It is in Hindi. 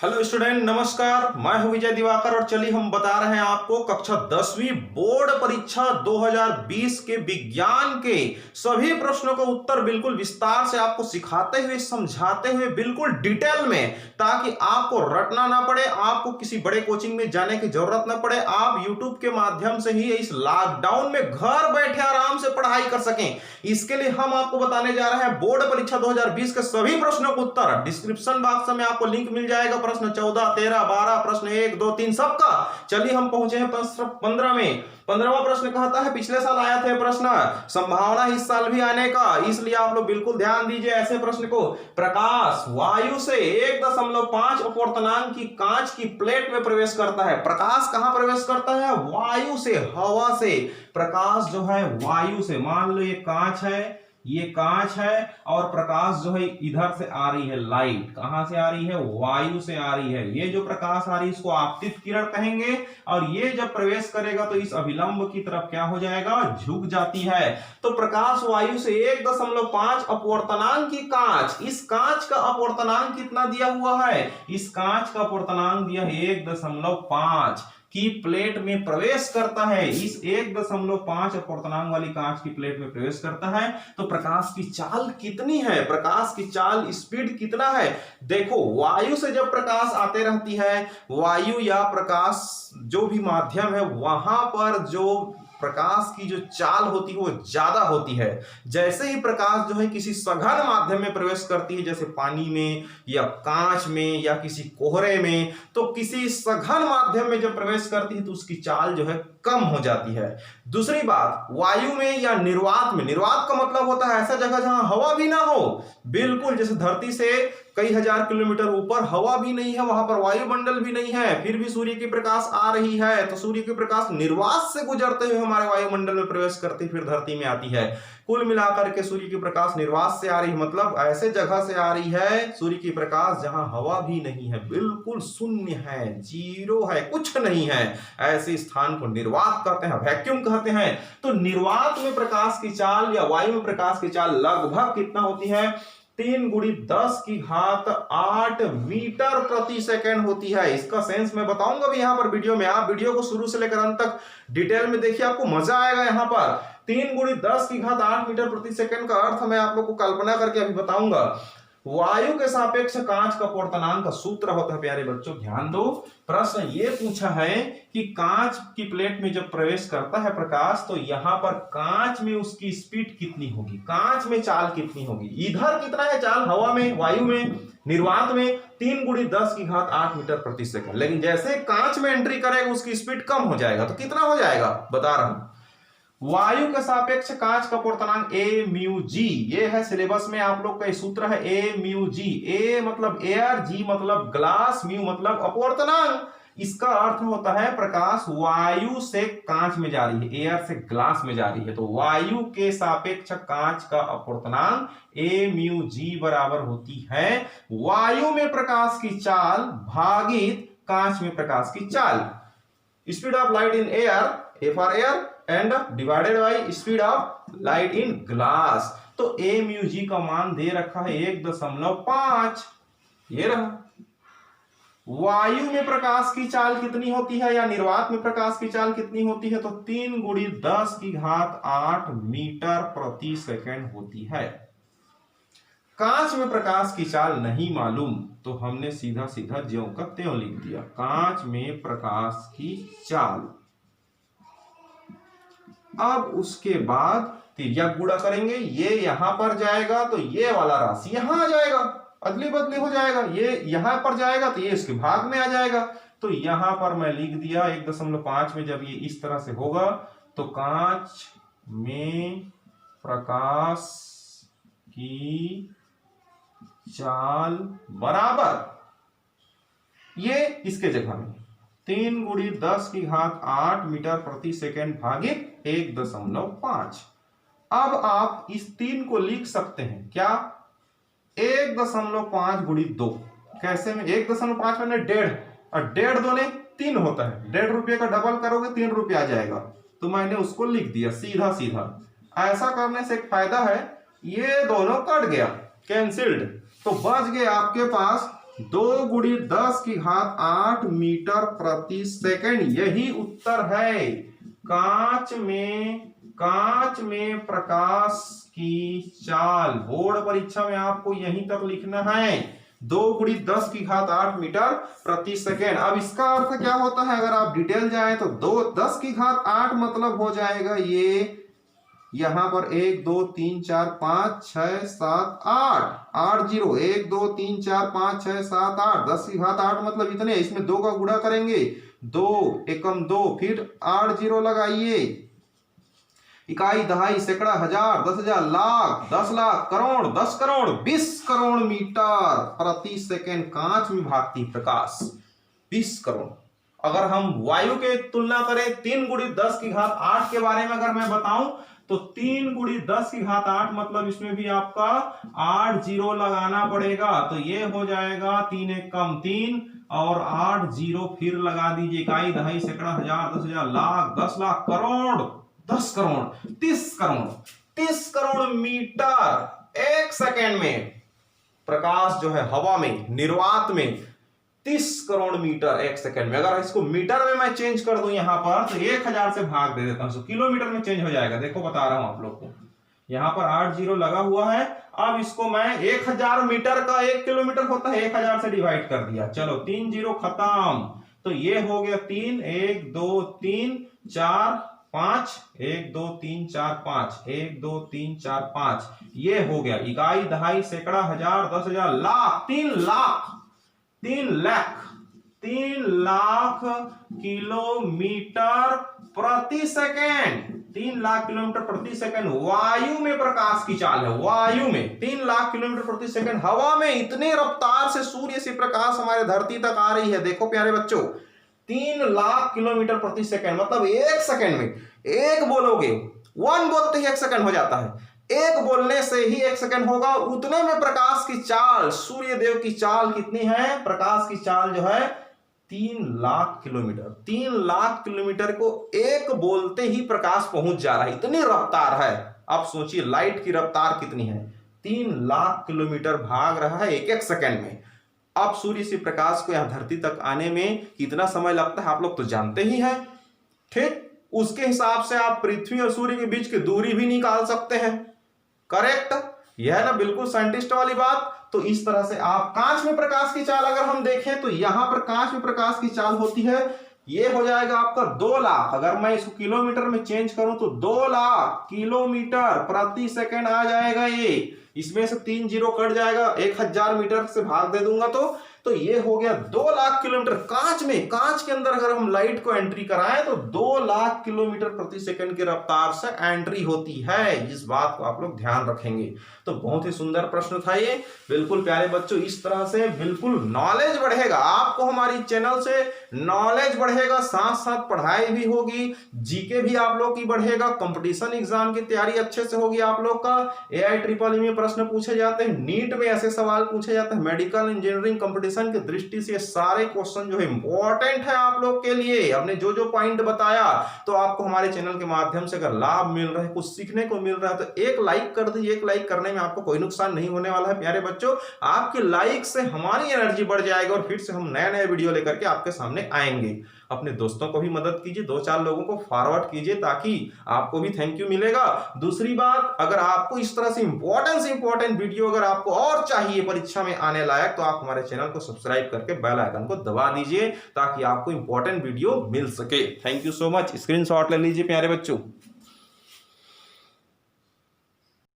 हेलो स्टूडेंट, नमस्कार। मैं हूं विजय दिवाकर और चलिए हम बता रहे हैं आपको कक्षा 10वीं बोर्ड परीक्षा 2020 के विज्ञान के सभी प्रश्नों का उत्तर बिल्कुल विस्तार से आपको सिखाते हुए, समझाते हुए, बिल्कुल डिटेल में, ताकि आपको रटना ना पड़े, आपको किसी बड़े कोचिंग में जाने की जरूरत ना पड़े। आप यूट्यूब के माध्यम से ही इस लॉकडाउन में घर बैठे आराम से पढ़ाई कर सकें। इसके लिए हम आपको बताने जा रहे हैं बोर्ड परीक्षा 2020 के सभी प्रश्नों का उत्तर। डिस्क्रिप्शन बॉक्स में आपको लिंक मिल जाएगा। प्रश्न 14, 13, 12, प्रश्न 1, 2, 3 सबका। चलिए हम पहुंचे हैं प्रश्न 15 में। 15वां प्रश्न कहता है, पिछले साल आया था प्रश्न, संभावना इस साल भी आने का, इसलिए आप लोग बिल्कुल ध्यान दीजिए ऐसे प्रश्न को। प्रकाश वायु से 1.5 अपूर्णांक की कांच की प्लेट में प्रवेश करता है। प्रकाश कहां प्रवेश करता है? वायु से, हवा से। प्रकाश जो है वायु से, मान लो ये कांच है, ये कांच है और प्रकाश जो है इधर से आ रही है। लाइट कहां से आ रही है? वायु से आ रही है। ये जो प्रकाश आ रही है इसको आपतित किरण कहेंगे। और ये जब प्रवेश करेगा तो इस अभिलंब की तरफ क्या हो जाएगा? झुक जाती है। तो प्रकाश वायु से 1.5 अपूर्णांक की कांच, इस कांच का अपूर्णांक कितना दिया हुआ है? इस कांच का अपूर्णांक दिया है 1.5 की प्लेट में प्रवेश करता है। इस 1.5 अपूर्णांक वाली कांच की प्लेट में प्रवेश करता है। तो प्रकाश की चाल कितनी है? प्रकाश की चाल स्पीड कितना है? देखो, वायु से जब प्रकाश आते रहती है, वायु या प्रकाश जो भी माध्यम है, वहां पर जो प्रकाश की जो चाल होती है वो ज्यादा होती है। जैसे ही प्रकाश जो है किसी सघन माध्यम में प्रवेश करती है, जैसे पानी में या कांच में या किसी कोहरे में, तो किसी सघन माध्यम में जब प्रवेश करती है तो उसकी चाल जो है कम हो जाती है। दूसरी बात, वायु में या निर्वात में, निर्वात का मतलब होता है ऐसा जगह जहां हवा भी ना हो, बिल्कुल जैसे धरती से कई हजार किलोमीटर ऊपर हवा भी नहीं है, वहां पर वायुमंडल भी नहीं है, फिर भी सूर्य की प्रकाश आ रही है, तो सूर्य की प्रकाश निर्वात से गुजरते हुए हमारे वायुमंडल में प्रवेश करती फिर धरती में आती है। कुल मिलाकर के सूर्य की प्रकाश निर्वात से आ रही, मतलब ऐसे जगह से आ रही है सूर्य की प्रकाश जहां हवा भी नहीं है, बिल्कुल शून्य है, जीरो है, कुछ नहीं है। ऐसे स्थान को निर्वात कहते हैं, वैक्यूम कहते हैं। तो निर्वात में प्रकाश की चाल या वायु में प्रकाश की चाल लगभग कितना होती है? 3 × 10⁸ मीटर प्रति सेकंड होती है। इसका सेंस मैं बताऊंगा भी यहां पर वीडियो में। आप वीडियो को शुरू से लेकर अंत तक डिटेल में देखिए, आपको मजा आएगा। यहां पर 3 × 10⁸ मीटर प्रति सेकंड का अर्थ मैं आप लोग को कल्पना करके अभी बताऊंगा। वायु के सापेक्ष कांच का अपूर्णांक का सूत्र होता है। प्यारे बच्चों ध्यान दो, प्रश्न ये पूछा है कि कांच की प्लेट में जब प्रवेश करता है प्रकाश, तो यहां पर कांच में उसकी स्पीड कितनी होगी, कांच में चाल कितनी होगी। इधर कितना है चाल? हवा में, वायु में, निर्वात में 3 × 10⁸ मीटर प्रति सेकंड। लेकिन जैसे कांच में एंट्री करेगा उसकी स्पीड कम हो जाएगा। तो कितना हो जाएगा बता रहा हूं। वायु के सापेक्ष कांच का अपूर्णांक a म्यू जी, ये है सिलेबस में आप लोग का सूत्र है a म्यू जी। a मतलब एयर, जी मतलब ग्लास, म्यू मतलब अपूर्णांक। इसका अर्थ होता है प्रकाश वायु से कांच में जा रही है, एयर से ग्लास में जा रही है, तो वायु के सापेक्ष कांच का अपूर्णांक a म्यू जी बराबर होती है वायु में प्रकाश की चाल भागित कांच में प्रकाश की चाल। Speed of light in air, a for air, and divided by speed of light in glass। तो a म्यू जी का मान दे रखा है 1.5, ये रहा। वायु में प्रकाश की चाल कितनी होती है या निर्वात में प्रकाश की चाल कितनी होती है? तो 3 × 10⁸ मीटर प्रति सेकंड होती है। कांच में प्रकाश की चाल नहीं मालूम, तो हमने सीधा सीधा ज्यों का त्यों लिख दिया, कांच में प्रकाश की चाल। अब उसके बाद तिर्यक गुणा करेंगे, ये यहां पर जाएगा तो ये वाला राशि यहां आ जाएगा, अदली बदली हो जाएगा। ये यहां पर जाएगा तो ये इसके भाग में आ जाएगा। तो यहां पर मैं लिख दिया 1.5 में जब ये इस तरह से होगा तो कांच में प्रकाश की चाल बराबर, ये इसके जगह में 3 × 10⁸ मीटर प्रति सेकंड भागित 1.5। अब आप इस 3 को लिख सकते हैं क्या? 1.5 × 2 कैसे में? 1.5 मैंने 1.5 और 1.5 दूने 3 होता है, 1.5 रुपये का डबल करोगे 3 रुपये आ जाएगा, तो मैंने उसको लिख दिया सीधा सीधा। ऐसा करने से एक फायदा है, ये दोनों कट गया, कैंसिल्ड, तो बच गए आपके पास 2 × 10⁸ मीटर प्रति सेकंड, यही उत्तर है। कांच में प्रकाश की चाल, बोर्ड परीक्षा में आपको यहीं तक लिखना है, 2 × 10⁸ मीटर प्रति सेकंड। अब इसका अर्थ क्या होता है, अगर आप डिटेल जाए तो 10⁸ मतलब हो जाएगा ये यहां पर 1 2 3 4 5 6 7 8 0 1 2 3 4 5 6 7 8 10⁸ मतलब इतने। इसमें 2 का गुणा करेंगे, 2 एकम 2, फिर 8 0 लगाइए। इकाई, दहाई, सैकड़ा, हजार, 10,000, लाख, 10 लाख, करोड़, 10 करोड़, 20 करोड़ मीटर प्रति सेकंड कांच में भागती प्रकाश, 20 करोड़। अगर हम वायु के तुलना करें 3 × 10⁸ के बारे में अगर मैं बताऊं तो 3 × 10⁸ मतलब इसमें भी आपका 8 0 लगाना पड़ेगा, तो ये हो जाएगा 3 एकम 3 और 8 0 फिर लगा दीजिए। इकाई, दहाई, सैकड़ा, हजार, 10,000, लाख, 10 लाख, करोड़, 10 करोड़, 30 करोड़, 30 करोड़ मीटर एक सेकेंड में प्रकाश जो है हवा में, निर्वात में 30 करोड़ मीटर एक सेकंड में। अगर इसको मीटर में मैं चेंज कर दूं यहां पर तो 1000 से भाग दे देता हूं तो किलोमीटर में चेंज हो जाएगा। देखो बता रहा हूं आप लोग को, यहां पर 8 0 लगा हुआ है। अब इसको मैं 1000 मीटर का 1 किलोमीटर होता है, 1000 से डिवाइड कर दिया। चलो 3 0 खत्म, तो ये हो गया 3 1 2 3 4 5 1 2 3 4 5 1 2 3 4 5, ये हो गया। इकाई, दहाई, सैकड़ा, हजार, 10,000, लाख, 3 लाख 3 लाख किलोमीटर प्रति सेकंड, 3 लाख किलोमीटर प्रति सेकंड वायु में प्रकाश की चाल है। वायु में 3 लाख किलोमीटर प्रति सेकंड, हवा में इतने रफ्तार से सूर्य से प्रकाश हमारे धरती तक आ रही है। देखो प्यारे बच्चों, 3 लाख किलोमीटर प्रति सेकंड मतलब एक सेकंड में, एक बोलोगे 1 बोलते ही 1 सेकंड हो जाता है, एक बोलने से ही 1 सेकंड होगा। उतने में प्रकाश की चाल, सूर्य देव की चाल कितनी है, प्रकाश की चाल जो है 3 लाख किलोमीटर। 3 लाख किलोमीटर को एक बोलते ही प्रकाश पहुंच जा रहा है, इतनी रफ्तार है। आप सोचिए लाइट की रफ्तार कितनी है, 3 लाख किलोमीटर भाग रहा है एक सेकंड में। अब सूर्य से प्रकाश को यहां धरती तक आने में कितना समय लगता है आप लोग तो जानते ही हैं, ठीक। उसके हिसाब से आप पृथ्वी और सूर्य के बीच की दूरी भी निकाल सकते हैं, करेक्ट। यह है ना बिल्कुल साइंटिस्ट वाली बात। तो इस तरह से आप कांच में प्रकाश की चाल अगर हम देखें तो यहां पर कांच में प्रकाश की चाल होती है, ये हो जाएगा आपका 2 लाख। अगर मैं इसको किलोमीटर में चेंज करूं तो 2 लाख किलोमीटर प्रति सेकंड आ जाएगा। ये इसमें से 3 0 कट जाएगा, 1000 मीटर से भाग दे दूंगा तो ये हो गया 2 लाख किलोमीटर। कांच में, कांच के अंदर अगर हम लाइट को एंट्री कराएं तो 2 लाख किलोमीटर प्रति सेकंड की रफ्तार से एंट्री होती है। इस बात को आप लोग ध्यान रखेंगे। तो बहुत ही सुंदर प्रश्न था ये, बिल्कुल प्यारे बच्चों। इस तरह से बिल्कुल नॉलेज बढ़ेगा, आपको हमारी चैनल से नॉलेज बढ़ेगा, साथ साथ पढ़ाई भी होगी, जीके भी आप लोग की बढ़ेगा, कंपटीशन एग्जाम की तैयारी अच्छे से होगी आप लोग का। AI में प्रश्न पूछे जाते हैं, नीट में ऐसे सवाल पूछे जाते हैं, मेडिकल इंजीनियरिंग कंपटीशन की दृष्टि से सारे क्वेश्चन जो है इंपॉर्टेंट है आप लोग के लिए। हमने जो जो पॉइंट बताया तो आपको हमारे चैनल के माध्यम से अगर लाभ मिल रहा है, कुछ सीखने को मिल रहा है तो एक लाइक कर दीजिए। एक लाइक करने में आपको कोई नुकसान नहीं होने वाला है प्यारे बच्चों। आपके लाइक से हमारी एनर्जी बढ़ जाएगी और फिर से हम नए नए वीडियो लेकर के आपके सामने आएंगे। अपने दोस्तों को भी मदद कीजिए, 2-4 लोगों को फॉरवर्ड कीजिए ताकि आपको भी थैंक यू मिलेगा। दूसरी बात, अगर आपको इस तरह से इंपॉर्टेंट वीडियो अगर आपको और चाहिए परीक्षा में आने लायक तो आप हमारे चैनल को सब्सक्राइब करके बेल आइकन को दबा दीजिए ताकि आपको इंपॉर्टेंट वीडियो मिल सके। Thank you so much. Screenshot ले लीजिए प्यारे बच्चों।